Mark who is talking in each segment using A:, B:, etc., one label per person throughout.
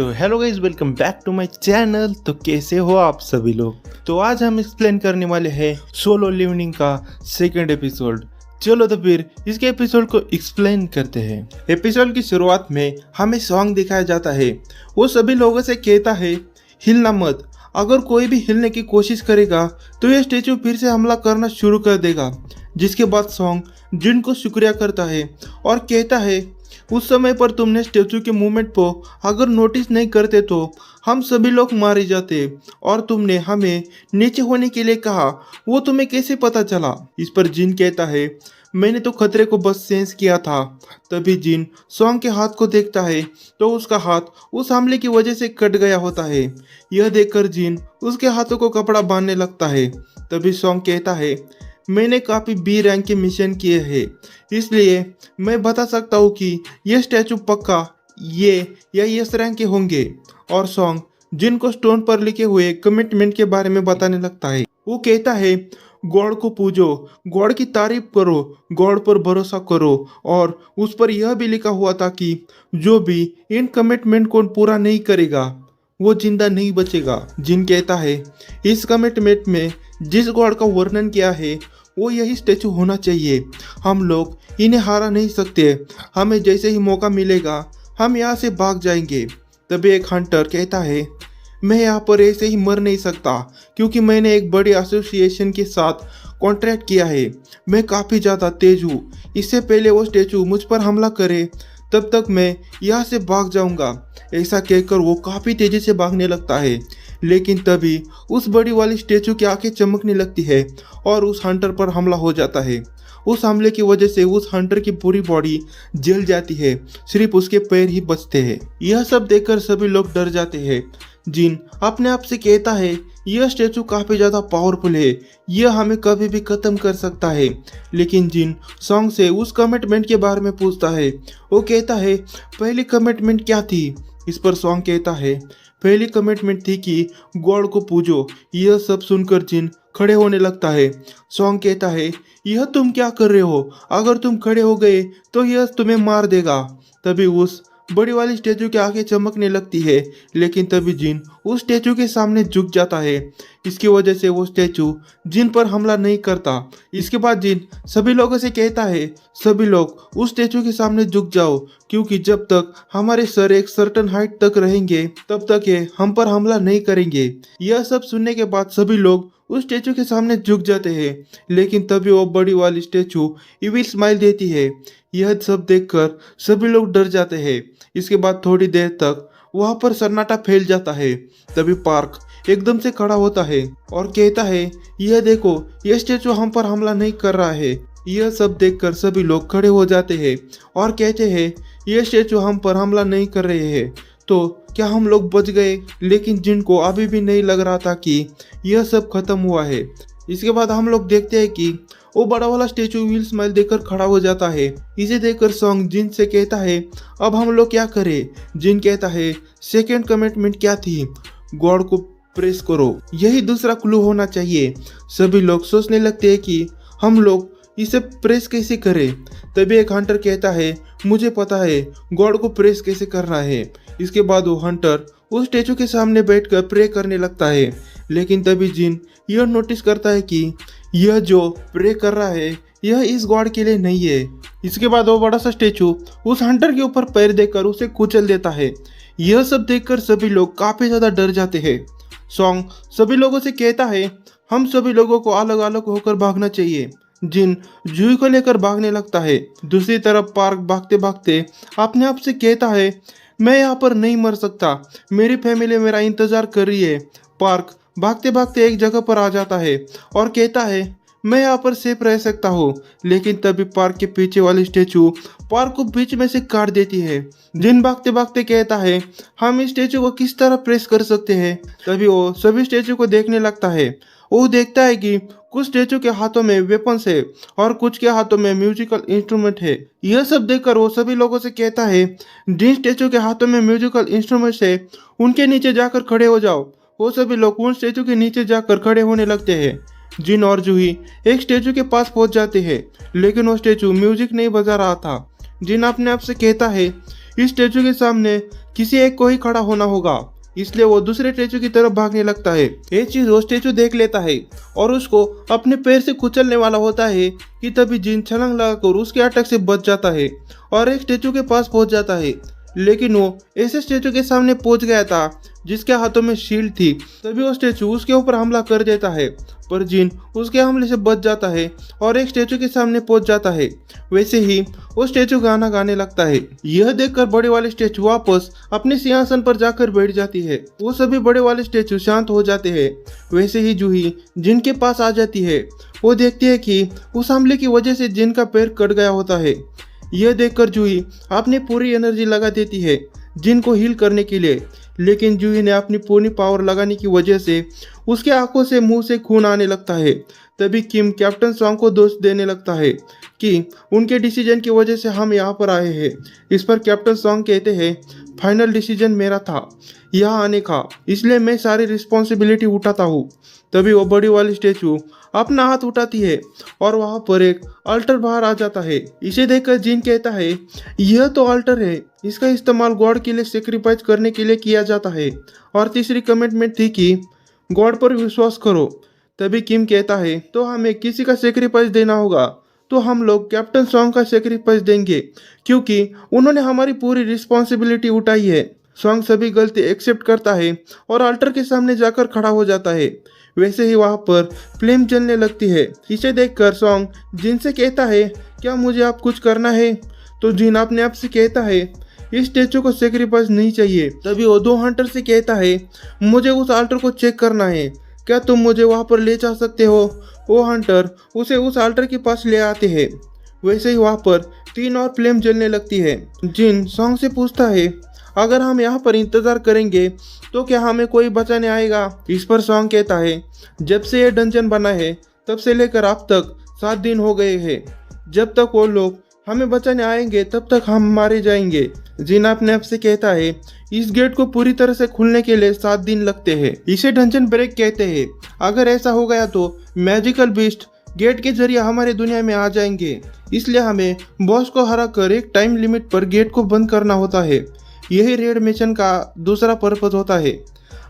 A: तो hello guys, welcome back to my channel. तो कैसे हो आप सभी लोग। तो आज हम एक्सप्लेन करने वाले हैं सोलो लिवनिंग का सेकंड एपिसोड। चलो तो फिर इसके एपिसोड को एक्सप्लेन करते हैं। एपिसोड की शुरुआत में हमें सॉन्ग दिखाया जाता है। वो सभी लोगों से कहता है हिलना मत, अगर कोई भी हिलने की कोशिश करेगा तो ये स्टेचू फिर से हमला करना शुरू कर देगा। जिसके बाद सॉन्ग जिन को शुक्रिया करता है और कहता है उस समय पर तुमने स्टेचू के मूवमेंट को अगर नोटिस नहीं करते तो हम सभी लोग मारे जाते, और तुमने हमें नीचे होने के लिए कहा, वो तुम्हें कैसे पता चला। इस पर जिन कहता है मैंने तो खतरे को बस सेंस किया था। तभी जिन सॉन्ग के हाथ को देखता है तो उसका हाथ उस हमले की वजह से कट गया होता है। यह देखकर जिन उसके हाथों को कपड़ा बांधने लगता है। तभी सॉन्ग कहता है मैंने काफ़ी बी रैंक के मिशन किए हैं, इसलिए मैं बता सकता हूँ कि ये स्टैचू पक्का ये या एस रैंक के होंगे। और सॉन्ग जिनको स्टोन पर लिखे हुए कमिटमेंट के बारे में बताने लगता है। वो कहता है गॉड को पूजो, गॉड की तारीफ करो, गॉड पर भरोसा करो, और उस पर यह भी लिखा हुआ था कि जो भी इन कमिटमेंट को पूरा नहीं करेगा वो जिंदा नहीं बचेगा। जिन कहता है इस कमिटमेंट में जिस गॉड का वर्णन किया है वो यही स्टैचू होना चाहिए। हम लोग इन्हें हारा नहीं सकते, हमें जैसे ही मौका मिलेगा हम यहाँ से भाग जाएंगे। तभी एक हंटर कहता है मैं यहाँ पर ऐसे ही मर नहीं सकता, क्योंकि मैंने एक बड़ी एसोसिएशन के साथ कॉन्ट्रैक्ट किया है। मैं काफ़ी ज़्यादा तेज हूँ, इससे पहले वो स्टैचू मुझ पर हमला करे तब तक मैं यहाँ से भाग जाऊँगा। ऐसा कहकर वो काफ़ी तेज़ी से भागने लगता है, लेकिन तभी उस बड़ी वाली स्टैचू की आंखें चमकने लगती है और उस हंटर पर हमला हो जाता है। उस हमले की वजह से उस हंटर की पूरी बॉडी जल जाती है, सिर्फ उसके पैर ही बचते हैं। यह सब देखकर सभी लोग डर जाते हैं। जिन अपने आप से कहता है यह स्टैचू काफ़ी ज़्यादा पावरफुल है, यह हमें कभी भी ख़त्म कर सकता है। लेकिन जिन सॉन्ग से उस कमिटमेंट के बारे में पूछता है। वो कहता है पहली कमिटमेंट क्या थी। इस पर सॉन्ग कहता है पहली कमिटमेंट थी कि गॉड को पूजो। यह सब सुनकर जिन खड़े होने लगता है। सॉन्ग कहता है यह तुम क्या कर रहे हो, अगर तुम खड़े हो गए तो यह तुम्हें मार देगा। तभी उस बड़ी वाली स्टैचू की आंखें चमकने लगती है, लेकिन तभी जिन उस स्टैचू के सामने झुक जाता है। इसकी वजह से वो स्टैचू जिन पर हमला नहीं करता। इसके बाद जिन सभी लोगों से कहता है सभी लोग उस स्टैचू के सामने झुक जाओ, क्योंकि जब तक हमारे सर एक सर्टन हाइट तक रहेंगे तब तक ये हम पर हमला नहीं करेंगे। यह सब सुनने के बाद सभी लोग उस स्टैचू के सामने झुक जाते हैं, लेकिन तभी वो बड़ी वाली स्टैचू इविल स्माइल देती है। यह सब देखकर सभी लोग डर जाते हैं। इसके बाद थोड़ी देर तक वहाँ पर सन्नाटा फैल जाता है। तभी पार्क एकदम से खड़ा होता है और कहता है यह देखो, यह स्टैचू हम पर हमला नहीं कर रहा है। यह सब देखकर सभी लोग खड़े हो जाते हैं और कहते हैं यह स्टैचू हम पर हमला नहीं कर रहे हैं, तो क्या हम लोग बच गए। लेकिन जिनको अभी भी नहीं लग रहा था कि यह सब खत्म हुआ है। इसके बाद हम लोग देखते हैं कि वो बड़ा वाला स्टैचू व्हील स्माइल देकर खड़ा हो जाता है। इसे देखकर सॉन्ग जिन से कहता है अब हम लोग क्या करें। जिन कहता है सेकेंड कमिटमेंट क्या थी, गॉड को प्रेस करो, यही दूसरा क्लू होना चाहिए। सभी लोग सोचने लगते हैं कि हम लोग इसे प्रेस कैसे करें। तभी एक हंटर कहता है मुझे पता है गॉड को प्रेस कैसे करना है। इसके बाद वो हंटर उस स्टैचू के सामने बैठकर प्रे करने लगता है, लेकिन तभी जिन यह नोटिस करता है कि यह जो प्रे कर रहा है यह इस गॉड के लिए नहीं है। इसके बाद वो बड़ा सा स्टैचू उस हंटर के ऊपर पैर देकर उसे कुचल देता है। यह सब देखकर सभी लोग काफ़ी ज़्यादा डर जाते हैं। सॉन्ग सभी लोगों से कहता है हम सभी लोगों को अलग अलग होकर भागना चाहिए। जिन जूही को लेकर भागने लगता है। दूसरी तरफ पार्क भागते भागते अपने आप से कहता है मैं यहाँ पर नहीं मर सकता, मेरी फैमिली मेरा इंतज़ार कर रही है। पार्क भागते भागते एक जगह पर आ जाता है और कहता है मैं यहाँ पर सेफ रह सकता हूँ। लेकिन तभी पार्क के पीछे वाली स्टैचू पार्क को बीच में से काट देती है। जिन भागते भागते कहता है हम इस स्टैचू को किस तरह प्रेस कर सकते हैं। तभी वो सभी स्टैचू को देखने लगता है। वो देखता है कि कुछ स्टैचू के हाथों में वेपन्स है और कुछ के हाथों में म्यूजिकल इंस्ट्रूमेंट है। यह सब देखकर वो सभी लोगों से कहता है जिन स्टैचू के हाथों में म्यूजिकल इंस्ट्रूमेंट्स है उनके नीचे जाकर खड़े हो जाओ। वो सभी लोग उन स्टैचू के नीचे जाकर खड़े होने लगते हैं। जिन और जूही एक स्टैचू के पास पहुंच जाते हैं, लेकिन वो स्टैचू म्यूजिक नहीं बजा रहा था। जिन अपने आप से कहता है इस स्टैचू के सामने किसी एक को ही खड़ा होना होगा, इसलिए वो दूसरे स्टैचू की तरफ भागने लगता है। ये चीज वो स्टैचू देख लेता है और उसको अपने पैर से कुचलने वाला होता है कि तभी जिन छलांग लगाकर उसके अटैक से बच जाता है और एक स्टैचू के पास पहुंच जाता है। लेकिन वो ऐसे स्टैचू के सामने पहुंच गया था जिसके हाथों में शील्ड थी। तभी वो स्टैचू उसके ऊपर हमला कर देता है, पर जिन उसके हमले से बच जाता है और एक स्टैचू के सामने पहुंच जाता है। वैसे ही वो स्टैचू गाना गाने लगता है। यह देखकर बड़े वाले स्टैचू वापस अपने सिंहासन पर जाकर बैठ जाती है। वो सभी बड़े वाले स्टैचू शांत हो जाते हैं। वैसे ही जूही जिन के पास आ जाती है। वो देखती है कि उस हमले की वजह से जिन का पैर कट गया होता है। यह देखकर जूही अपनी पूरी एनर्जी लगा देती है जिन को हील करने के लिए, लेकिन जूही ने अपनी पूरी पावर लगाने की वजह से उसके आंखों से मुंह से खून आने लगता है। तभी किम कैप्टन सॉन्ग को दोष देने लगता है कि उनके डिसीजन की वजह से हम यहाँ पर आए हैं। इस पर कैप्टन सॉन्ग कहते हैं, फाइनल डिसीजन मेरा था यहाँ आने का, इसलिए मैं सारी रिस्पॉन्सिबिलिटी उठाता हूँ। तभी वो बड़ी वाली स्टैचू अपना हाथ उठाती है और वहाँ पर एक अल्टर बाहर आ जाता है। इसे देखकर जिन कहता है, यह तो अल्टर है, इसका इस्तेमाल गॉड के लिए सेक्रीफाइस करने के लिए किया जाता है और तीसरी कमिटमेंट थी कि गॉड पर विश्वास करो। तभी किम कहता है, तो हमें किसी का सेक्रीफाइस देना होगा, तो हम लोग कैप्टन सॉन्ग का सेक्रीफाइस देंगे क्योंकि उन्होंने हमारी पूरी रिस्पॉन्सिबिलिटी उठाई है। सॉन्ग सभी गलती एक्सेप्ट करता है और अल्टर के सामने जाकर खड़ा हो जाता है। वैसे ही वहाँ पर फ्लेम जलने लगती है। इसे देखकर सॉन्ग जिन से कहता है, क्या मुझे आप कुछ करना है? तो जिन अपने आप से कहता है, इस स्टैचू को सेक्रीफाइस नहीं चाहिए। तभी वो दो हंटर से कहता है, मुझे उस अल्टर को चेक करना है, क्या तुम मुझे वहाँ पर ले जा सकते हो? वो हंटर उसे उस अल्टर के पास ले आते हैं। वैसे ही वहाँ पर तीन और फ्लेम जलने लगती है। जिन सॉन्ग से पूछता है, अगर हम यहाँ पर इंतजार करेंगे तो क्या हमें कोई बचाने आएगा? इस पर सॉन्ग कहता है, जब से ये डंजन बना है तब से लेकर अब तक 7 दिन हो गए हैं। जब तक वो लोग हमें बचाने आएंगे तब तक हम मारे जाएंगे। जिन अपने आप से कहता है, इस गेट को पूरी तरह से खुलने के लिए 7 दिन लगते हैं। इसे डंजन ब्रेक कहते हैं। अगर ऐसा हो गया तो मैजिकल बीस्ट गेट के जरिए हमारे दुनिया में आ जाएंगे, इसलिए हमें बॉस को हरा कर एक टाइम लिमिट पर गेट को बंद करना होता है। यही रेड मिशन का दूसरा पर्पज होता है।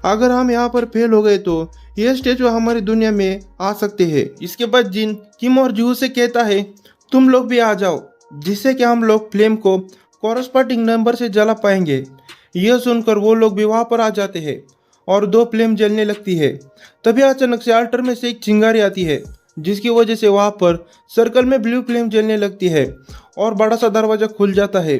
A: अगर हम यहाँ पर फेल हो गए तो यह स्टैचू हमारी दुनिया में आ सकते हैं। इसके बाद जिन किम और जूहू से कहता है, तुम लोग भी आ जाओ, जिससे कि हम लोग फ्लेम को कॉरस्पॉन्डिंग नंबर से जला पाएंगे। यह सुनकर वो लोग भी वहाँ पर आ जाते हैं और 2 फ्लेम जलने लगती है। तभी अचानक से अल्टर में से एक चिंगारी आती है, जिसकी वजह से वहाँ पर सर्कल में ब्लू फ्लेम जलने लगती है और बड़ा सा दरवाजा खुल जाता है।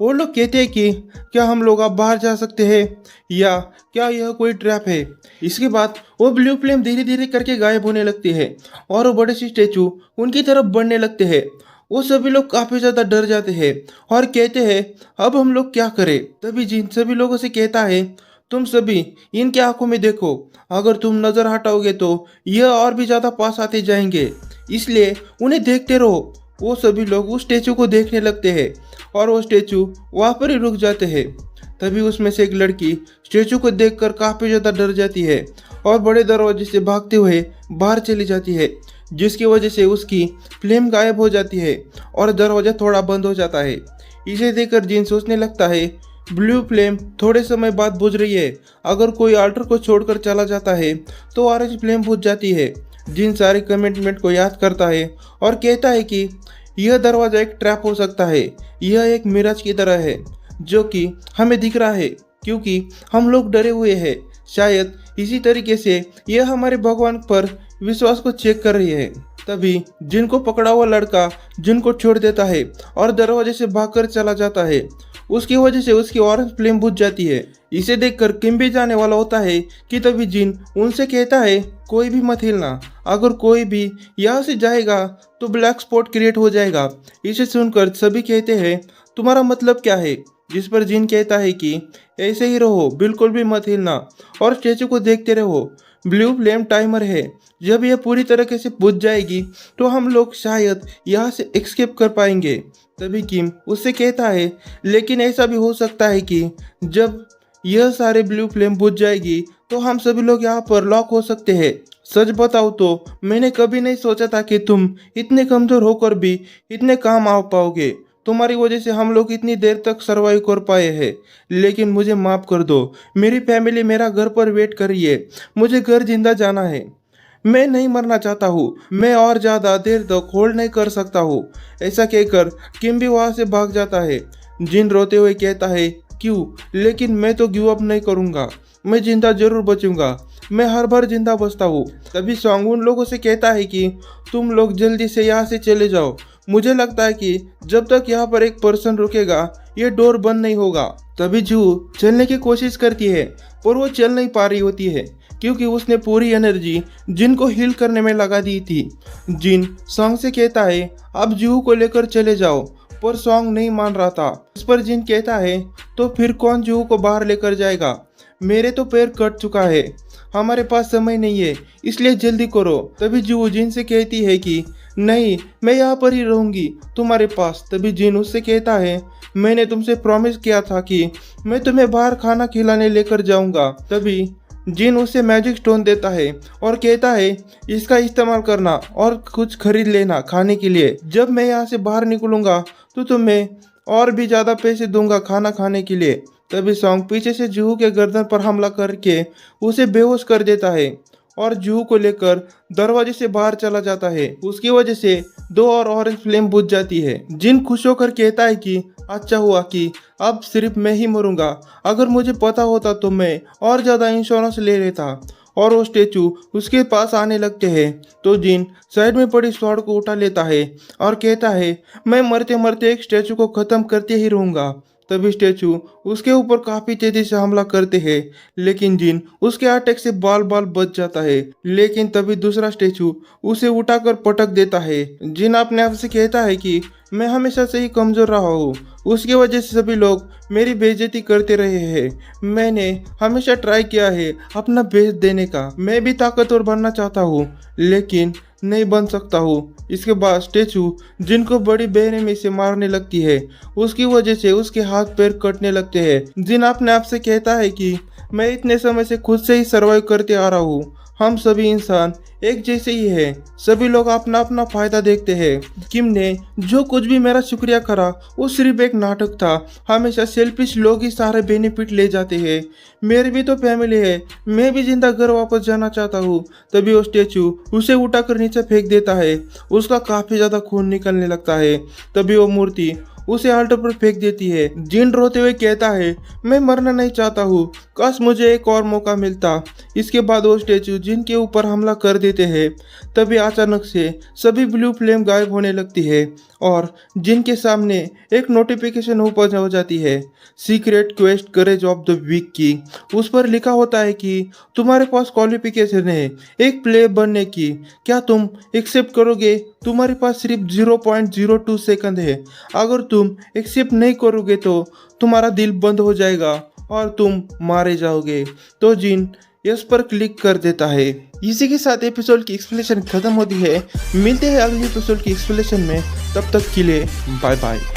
A: वो लोग कहते हैं कि क्या हम लोग अब बाहर जा सकते हैं या क्या यह कोई ट्रैप है? इसके बाद वो ब्लू फ्लेम धीरे धीरे करके गायब होने लगती है और वो बड़े से स्टैचू उनकी तरफ बढ़ने लगते हैं। वो सभी लोग काफी ज्यादा डर जाते हैं और कहते हैं, अब हम लोग क्या करें? तभी जिन सभी लोगों से कहता है, तुम सभी इनके आंखों में देखो, अगर तुम नजर हटाओगे तो यह और भी ज्यादा पास आते जाएंगे, इसलिए उन्हें देखते रहो। वो सभी लोग उस स्टैचू को देखने लगते हैं और वो स्टैचू वहाँ पर ही रुक जाते हैं। तभी उसमें से एक लड़की स्टैचू को देखकर काफी ज्यादा डर जाती है और बड़े दरवाजे से भागते हुए बाहर चली जाती है, जिसकी वजह से उसकी फ्लेम गायब हो जाती है और दरवाजा थोड़ा बंद हो जाता है। इसे देखकर जिन सोचने लगता है, ब्लू फ्लेम थोड़े समय बाद बुझ रही है, अगर कोई अल्टर को छोड़कर चला जाता है तो ऑरेंज फ्लेम बुझ जाती है। जिन सारे कमिटमेंट को याद करता है और कहता है कि यह दरवाजा एक ट्रैप हो सकता है, यह एक मिराज की तरह है जो कि हमें दिख रहा है क्योंकि हम लोग डरे हुए हैं। शायद इसी तरीके से यह हमारे भगवान पर विश्वास को चेक कर रही है। तभी जिनको पकड़ा हुआ लड़का जिनको छोड़ देता है और दरवाजे से भागकर चला जाता है, उसकी वजह से उसकी ऑरेंज फ्लेम बुझ जाती है। इसे देखकर किम भी जाने वाला होता है कि तभी जिन उनसे कहता है, कोई भी मत हिलना, अगर कोई भी यहाँ से जाएगा तो ब्लैक स्पॉट क्रिएट हो जाएगा। इसे सुनकर सभी कहते हैं, तुम्हारा मतलब क्या है? जिस पर जिन कहता है कि ऐसे ही रहो, बिल्कुल भी मत हिलना और स्टैचू को देखते रहो। ब्लू फ्लेम टाइमर है, जब यह पूरी तरीके से बुझ जाएगी तो हम लोग शायद यहाँ से एस्केप कर पाएंगे। तभी किम उससे कहता है, लेकिन ऐसा भी हो सकता है कि जब यह सारे ब्लू फ्लेम बुझ जाएगी तो हम सभी लोग यहाँ पर लॉक हो सकते हैं। सच बताओ तो मैंने कभी नहीं सोचा था कि तुम इतने कमजोर होकर भी इतने काम आ पाओगे। तुम्हारी वजह से हम लोग इतनी देर तक सरवाइव कर पाए हैं, लेकिन मुझे माफ़ कर दो। मेरी फैमिली मेरा घर पर वेट कर रही है, मुझे घर जिंदा जाना है। मैं नहीं मरना चाहता हूँ, मैं और ज़्यादा देर तक होल्ड नहीं कर सकता हूँ। ऐसा कहकर किम भी वहाँ से भाग जाता है। जिन रोते हुए कहता है, क्यों? लेकिन मैं तो गिव अप नहीं करूँगा, मैं जिंदा जरूर बचूंगा, मैं हर बार जिंदा बचता हूँ। तभी सॉन्ग उन लोगों से कहता है कि तुम लोग जल्दी से यहाँ से चले जाओ, मुझे लगता है कि जब तक यहाँ पर एक पर्सन रुकेगा ये डोर बंद नहीं होगा। तभी जू चलने की कोशिश करती है पर वो चल नहीं पा रही होती है, क्योंकि उसने पूरी एनर्जी जिन को हील करने में लगा दी थी। जिन सॉन्ग से कहता है आप जू को लेकर चले जाओ, पर सॉन्ग नहीं मान रहा था। इस पर जिन कहता है तो फिर कौन जू को बाहर लेकर जाएगा, मेरे तो पैर कट चुका है, हमारे पास समय नहीं है, इसलिए जल्दी करो। तभी जू जिन से कहती है कि नहीं, मैं यहाँ पर ही रहूंगी तुम्हारे पास। तभी जिन उससे कहता है मैंने तुमसे प्रॉमिस किया था कि मैं तुम्हें बाहर खाना खिलाने लेकर जाऊंगा। तभी जिन उसे मैजिक स्टोन देता है और कहता है इसका इस्तेमाल करना और कुछ खरीद लेना खाने के लिए। जब मैं यहाँ से बाहर निकलूंगा तो तुम्हें और भी ज़्यादा पैसे दूंगा खाना खाने के लिए। तभी सॉन्ग पीछे से जूहू के गर्दन पर हमला करके उसे बेहोश कर देता है और जूहू को लेकर दरवाजे से बाहर चला जाता है। उसकी वजह से 2 और ऑरेंज फ्लेम बुझ जाती है। जिन खुश होकर कहता है कि अच्छा हुआ कि अब सिर्फ मैं ही मरूंगा, अगर मुझे पता होता तो मैं और ज़्यादा इंश्योरेंस ले लेता। और वो स्टेचू उसके पास आने लगते हैं तो जिन साइड में पड़ी स्वॉर्ड को उठा लेता है और कहता है मैं मरते मरते एक स्टेचू को ख़त्म करते ही रहूँगा। तभी स्टेचू उसके ऊपर काफी तेजी से हमला करते हैं, लेकिन जिन उसके अटैक से बाल बाल बच जाता है। लेकिन तभी दूसरा स्टेचू उसे उठाकर पटक देता है। जिन अपने आप से कहता है कि मैं हमेशा से ही कमजोर रहा हूँ, उसकी वजह से सभी लोग मेरी बेइज्जती करते रहे हैं। मैंने हमेशा ट्राई किया है अपना बेस्ट देने का, मैं भी ताकतवर बनना चाहता हूँ लेकिन नहीं बन सकता हूँ। इसके बाद स्टेचू जिनको बड़ी बेरहमी से मारने लगती है, उसकी वजह से उसके हाथ पैर कटने लगते हैं। जिन अपने आप से कहता है कि मैं इतने समय से खुद से ही सर्वाइव करते आ रहा हूँ, हम सभी इंसान एक जैसे ही है, सभी लोग अपना अपना फायदा देखते हैं। किम ने जो कुछ भी मेरा शुक्रिया करा वो सिर्फ एक नाटक था, हमेशा सेल्फिश लोग ही सारे बेनिफिट ले जाते हैं, मेरी भी तो फैमिली है, मैं भी जिंदा घर वापस जाना चाहता हूँ। तभी वो स्टेचू उसे उठाकर नीचे फेंक देता है, उसका काफी ज्यादा खून निकलने लगता है। तभी वो मूर्ति उसे आल्टर पर फेंक देती है। जिन रोते हुए कहता है मैं मरना नहीं चाहता हूँ, काश मुझे एक और मौका मिलता। इसके बाद वो स्टेचू जिन के ऊपर हमला कर देते हैं। तभी अचानक से सभी ब्लू फ्लेम गायब होने लगती है और जिन के सामने एक नोटिफिकेशन ओपन हो जाती है, secret quest courage of the week की। उस पर लिखा होता है कि तुम्हारे पास क्वालिफिकेशन है एक प्लेयर बनने की, क्या तुम एक्सेप्ट करोगे? तुम्हारे पास सिर्फ 0.02 सेकंड है, अगर तुम एक्सेप्ट नहीं करोगे तो तुम्हारा दिल बंद हो जाएगा और तुम मारे जाओगे। तो जिन यस पर क्लिक कर देता है। इसी के साथ एपिसोड की एक्सप्लेनेशन खत्म होती है। मिलते हैं अगले एपिसोड की एक्सप्लेनेशन में, तब तक के लिए बाय बाय।